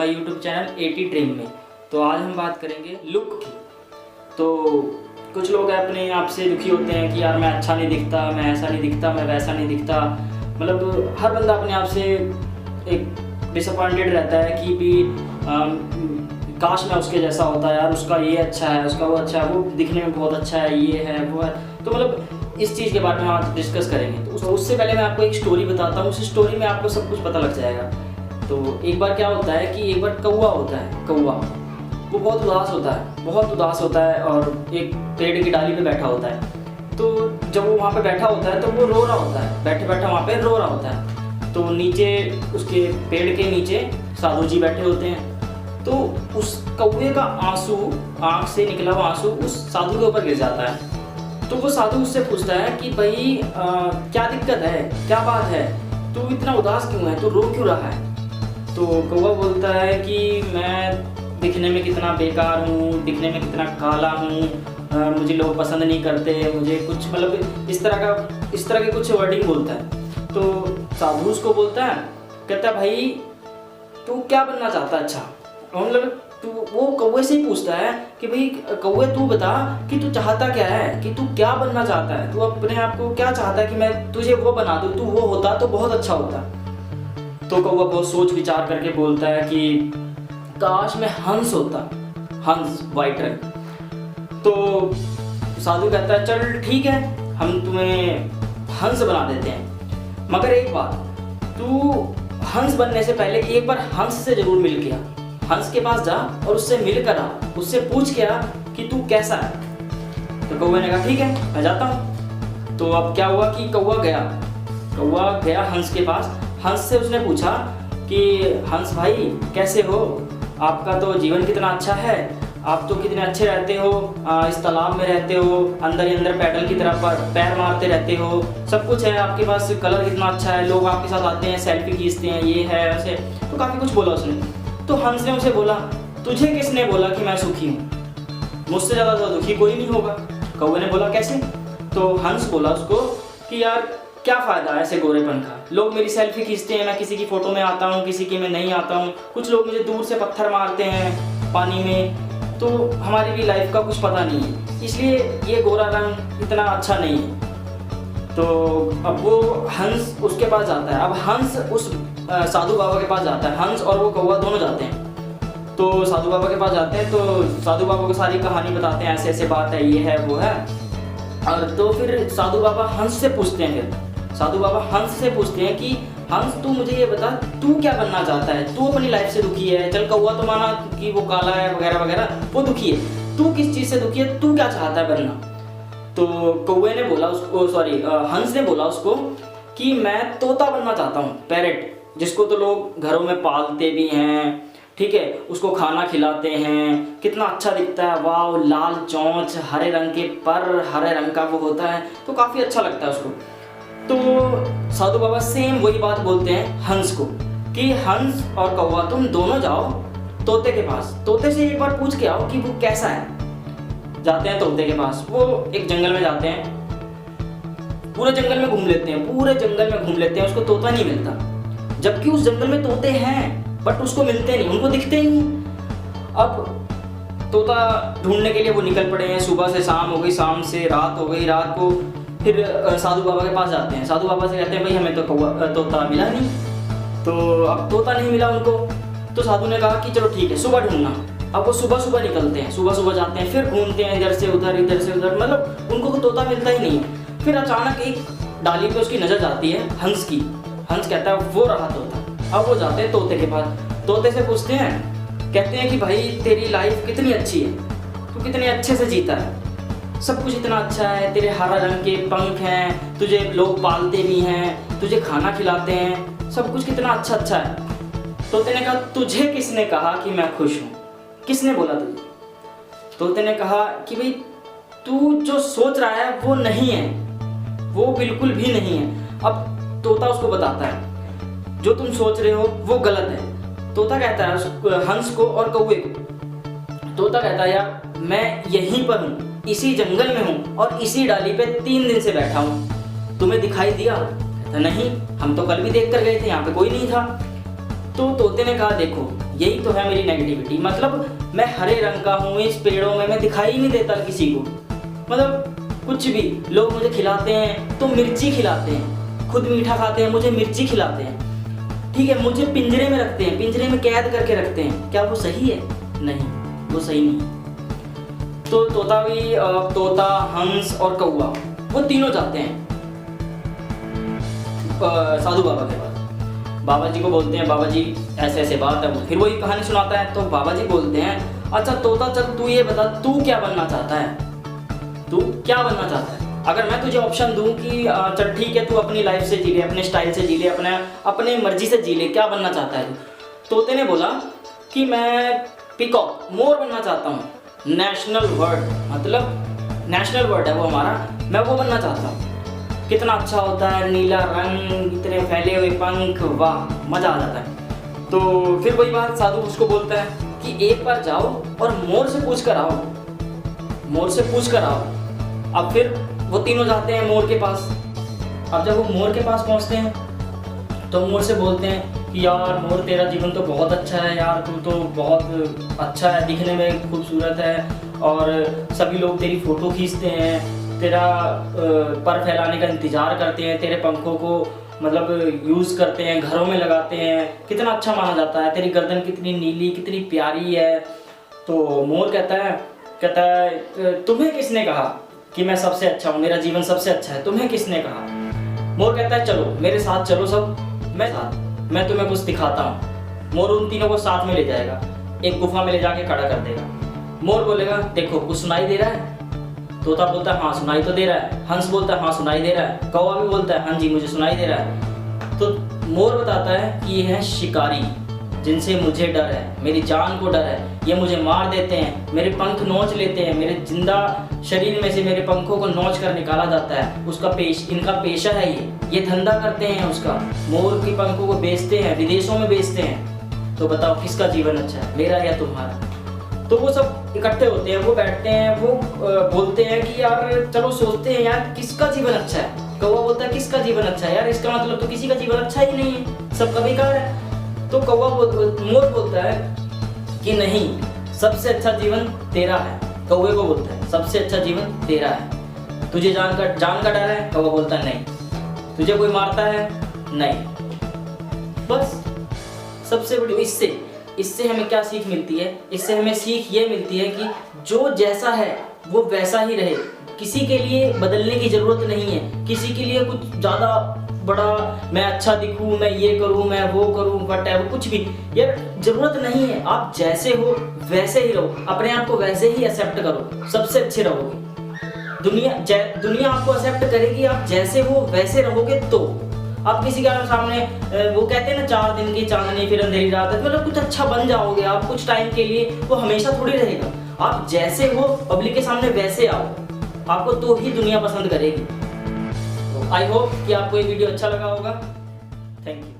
YouTube channel 80 dream में। तो आज हम बात करेंगे लुक की। तो कुछ लोग अपने आप से दुखी होते हैं कि यार मैं अच्छा नहीं दिखता, मैं ऐसा नहीं दिखता, मैं वैसा नहीं दिखता। मतलब हर बंदा अपने आप से एक डिसअपॉइंटेड रहता है कि भी काश मैं उसके जैसा होता यार, उसका ये अच्छा है, उसका वो अच्छा है, वो दिखने में बहुत अच्छा है, ये है वो है। तो मतलब इस चीज़ के बारे में आज डिस्कस करेंगे। तो उससे पहले मैं आपको एक स्टोरी बताता हूँ, उस स्टोरी में आपको सब कुछ पता लग जाएगा। तो एक बार क्या होता है कि एक बार कौवा होता है, कौवा वो बहुत उदास होता है और एक पेड़ की डाली पे बैठा होता है। तो जब वो वहाँ पे बैठा होता है तो वो रो रहा होता है, बैठे बैठे वहाँ पे रो रहा होता है। तो नीचे उसके पेड़ के नीचे साधु जी बैठे होते हैं। तो उस कौवे का आंसू, आँख से निकला हुआ आंसू उस साधु के ऊपर गिर जाता है। तो वो साधु उससे पूछता है कि भाई क्या दिक्कत है, क्या बात है, तू इतना उदास क्यों है, तू रो क्यों रहा है। तो कौवा बोलता है कि मैं दिखने में कितना बेकार हूँ, दिखने में कितना काला हूँ, मुझे लोग पसंद नहीं करते, मुझे कुछ मतलब इस तरह के कुछ वर्डिंग बोलता है। तो साधु उसको बोलता है, कहता है भाई तू क्या बनना चाहता है, अच्छा मतलब तू वो कौवे से ही पूछता है कि भाई कौवे तू बता कि तू चाहता क्या है, कि तू क्या बनना चाहता है, तू अपने आप को क्या चाहता है कि मैं तुझे वो बना दूँ, तू वो होता तो बहुत अच्छा होता। तो कौवा बहुत सोच विचार करके बोलता है कि काश मैं हंस होता, हंस, व्हाइट रंग। तो साधु कहता है चल ठीक है, हम तुम्हें हंस बना देते हैं, मगर एक बात, तू हंस बनने से पहले एक बार हंस से जरूर मिल के आ, हंस के पास जा और उससे मिल कर आ, उससे पूछ के आ कि तू कैसा है। तो कौवे ने कहा ठीक है मैं जाता हूँ। तो अब क्या हुआ कि कौवा गया हंस के पास। हंस से उसने पूछा कि हंस भाई कैसे हो, आपका तो जीवन कितना अच्छा है, आप तो कितने अच्छे रहते हो, इस तालाब में रहते हो, अंदर ही अंदर पैडल की तरफ पैर मारते रहते हो, सब कुछ है आपके पास, कलर कितना अच्छा है, लोग आपके साथ आते हैं, सेल्फी खींचते हैं, ये है वैसे। तो काफ़ी कुछ बोला उसने। तो हंस ने उसे बोला तुझे किसने बोला कि मैं सुखी हूँ, मुझसे ज़्यादा तो दुखी कोई नहीं होगा। कौवे ने बोला कैसे। तो हंस बोला उसको कि यार क्या फ़ायदा है ऐसे गोरेपन का, लोग मेरी सेल्फी खींचते हैं, मैं किसी की फ़ोटो में आता हूँ, किसी की में नहीं आता हूँ, कुछ लोग मुझे दूर से पत्थर मारते हैं पानी में, तो हमारी भी लाइफ का कुछ पता नहीं है, इसलिए ये गोरा रंग इतना अच्छा नहीं है। तो अब वो हंस उसके पास जाता है। अब हंस उस साधु बाबा के पास जाता है, हंस और वो कौवा दोनों जाते हैं। तो साधु बाबा के पास जाते हैं, तो साधु बाबा को सारी कहानी बताते हैं, ऐसे ऐसे बात है, ये है वो है। और तो फिर साधु बाबा हंस से पूछते हैं, साधु बाबा हंस से पूछते हैं कि हंस तू मुझे ये बता, तू क्या बनना चाहता है, तू अपनी लाइफ से दुखी है, चल कौवा तो माना कि वो काला है वगैरह वगैरह, वो दुखी है, तू किस चीज़ से दुखी है, तू क्या चाहता है बनना। तो कौवे ने बोला उसको, हंस ने बोला उसको कि मैं तोता बनना चाहता हूँ, पैरेट, जिसको तो लोग घरों में पालते भी हैं, ठीक है, उसको खाना खिलाते हैं, कितना अच्छा दिखता है, वाह, लाल चोंच, हरे रंग के पर, हरे रंग का वो होता है, तो काफ़ी अच्छा लगता है उसको। तो साधु बाबा सेम वही बात बोलते हैं हंस को कि हंस और कौवा तुम दोनों जाओ तोते के पास, तोते से एक बार पूछ के आओ कि वो कैसा है। जाते हैं तोते के पास, वो एक जंगल में जाते हैं, पूरे जंगल में घूम लेते हैं, उसको तोता नहीं मिलता, जबकि उस जंगल में तोते हैं बट उसको मिलते नहीं, उनको दिखते ही नहीं। अब तोता ढूंढने के लिए वो निकल पड़े हैं, सुबह से शाम हो गई, शाम से रात हो गई, रात को फिर साधु बाबा के पास जाते हैं, साधु बाबा से कहते हैं भाई हमें तो तोता मिला नहीं। तो अब तोता नहीं मिला उनको, तो साधु ने कहा कि चलो ठीक है सुबह ढूंढना। अब वो सुबह सुबह निकलते हैं, सुबह जाते हैं, फिर घूमते हैं इधर से उधर, मतलब उनको तो तोता मिलता ही नहीं। फिर अचानक एक डाली पे उसकी नज़र जाती है हंस की। हंस कहता है वो रहा तोता। अब वो जाते हैं तोते के पास, तोते से पूछते हैं, कहते हैं कि भाई तेरी लाइफ कितनी अच्छी है, तू कितने अच्छे से जीता है, सब कुछ इतना अच्छा है, तेरे हरा रंग के पंख हैं, तुझे लोग पालते भी हैं, तुझे खाना खिलाते हैं, सब कुछ कितना अच्छा है। तोते ने कहा तुझे किसने कहा कि मैं खुश हूँ, किसने बोला तुझे। तोते ने कहा कि भाई तू जो सोच रहा है वो नहीं है, वो बिल्कुल भी नहीं है। अब तोता उसको बताता है जो तुम सोच रहे हो वो गलत है। तोता कहता है हंस को और कौवे को, तोता कहता है यार मैं यहीं पर हूँ, इसी जंगल में हूँ और इसी डाली पे 3 दिन से बैठा हूँ, तुम्हें दिखाई दिया। कहता नहीं, हम तो कल भी देख कर गए थे, यहाँ पे कोई नहीं था। तो तोते ने कहा देखो यही तो है मेरी नेगेटिविटी। मतलब मैं हरे रंग का हूँ, इस पेड़ों में मैं दिखाई ही नहीं देता किसी को। मतलब कुछ भी, लोग मुझे खिलाते हैं तो मिर्ची खिलाते हैं, खुद मीठा खाते हैं मुझे मिर्ची खिलाते हैं, ठीक है। मुझे पिंजरे में रखते हैं, पिंजरे में कैद करके रखते हैं, क्या वो सही है? नहीं, वो सही नहीं। तो तोता भी, तोता, हंस और कौवा, वो तीनों जाते हैं साधु बाबा के पास। बाबा जी को बोलते हैं, बाबा जी ऐसे ऐसे बात है। फिर वही कहानी सुनाता है। तो बाबा जी बोलते हैं, अच्छा तोता, चल तू ये बता, तू क्या बनना चाहता है? तू क्या बनना चाहता है? अगर मैं तुझे ऑप्शन दूं कि चल ठीक है, तू अपनी लाइफ से जी ले, अपने स्टाइल से जी ले, अपने मर्जी से जी ले, क्या बनना चाहता है तू? तोते ने बोला कि मैं पीकॉक, मोर बनना चाहता हूँ। नेशनल बर्ड, मतलब नेशनल बर्ड है वो हमारा, मैं वो बनना चाहता हूँ। कितना अच्छा होता है, नीला रंग, इतने फैले हुए पंख, वाह, मजा आ जाता है। तो फिर वही बात साधु उसको बोलता है कि एक बार जाओ और मोर से पूछ कर आओ, मोर से पूछ कर आओ। अब फिर वो तीनों जाते हैं मोर के पास। अब जब वो मोर के पास पहुंचते हैं तो मोर से बोलते हैं कि यार मोर, तेरा जीवन तो बहुत अच्छा है यार, तू तो बहुत अच्छा है, दिखने में खूबसूरत है और सभी लोग तेरी फ़ोटो खींचते हैं, तेरा पर फैलाने का इंतज़ार करते हैं, तेरे पंखों को मतलब यूज़ करते हैं, घरों में लगाते हैं, कितना अच्छा माना जाता है, तेरी गर्दन कितनी नीली, कितनी प्यारी है। तो मोर कहता है तुम्हें किसने कहा कि मैं सबसे अच्छा हूँ, मेरा जीवन सबसे अच्छा है, तुम्हें किसने कहा? मोर कहता है चलो मेरे साथ चलो सब, मैं तुम्हें कुछ दिखाता हूँ। मोर उन तीनों को साथ में ले जाएगा, एक गुफा में ले जाके खड़ा कर देगा। मोर बोलेगा देखो कुछ सुनाई दे रहा है? तोता बोलता है हाँ सुनाई तो दे रहा है। हंस बोलता है हाँ सुनाई दे रहा है। कौवा भी बोलता है हाँ जी मुझे सुनाई दे रहा है। तो मोर बताता है कि ये है शिकारी जिनसे मुझे डर है, मेरी जान को डर है, ये मुझे मार देते हैं, मेरे पंख नोच लेते हैं, मेरे जिंदा शरीर में से मेरे पंखों को नोच कर निकाला जाता है। उसका इनका पेशा है, ये धंधा करते हैं उसका, मोर के पंखों को बेचते हैं, विदेशों में बेचते हैं। तो बताओ किसका जीवन अच्छा है, मेरा या तुम्हारा? तो वो सब इकट्ठे होते हैं, वो बैठते हैं, वो बोलते हैं कि यार चलो सोचते हैं यार किसका जीवन अच्छा है। कौवा बोलता है किसका जीवन अच्छा है यार, इसका मतलब तो किसी का जीवन अच्छा ही नहीं है, सबका बेकार है। तो मोर बोलता है कि नहीं, सबसे अच्छा जीवन तेरा है। कौवे को बोलता है सबसे अच्छा जीवन तेरा है। तुझे जान का डर है? कौवा बोलता है नहीं। तुझे कोई मारता है? नहीं। बस सबसे बड़ी इससे हमें क्या सीख मिलती है? इससे हमें सीख ये मिलती है कि जो जैसा है वो वैसा ही रहे, किसी के लिए बदलने की जरूरत नहीं है, किसी के लिए कुछ ज़्यादा बड़ा मैं अच्छा दिखूं, मैं ये करूं, मैं वो करूं, व्हाटएवर, कुछ भी यार जरूरत नहीं है। आप जैसे हो वैसे ही रहो, अपने आप को वैसे ही एक्सेप्ट करो, सबसे अच्छे रहोगे। दुनिया आपको एक्सेप्ट करेगी, आप जैसे हो वैसे रहोगे। तो आप किसी के सामने वो कहते हैं ना 4 दिन की चांदनी फिर अंधेरी रात है, मतलब कुछ अच्छा बन जाओगे आप कुछ टाइम के लिए, वो हमेशा थोड़ी रहेगा। आप जैसे हो पब्लिक के सामने वैसे आओ, आपको तो ही दुनिया पसंद करेगी। आई होप कि आपको ये वीडियो अच्छा लगा होगा। Thank you.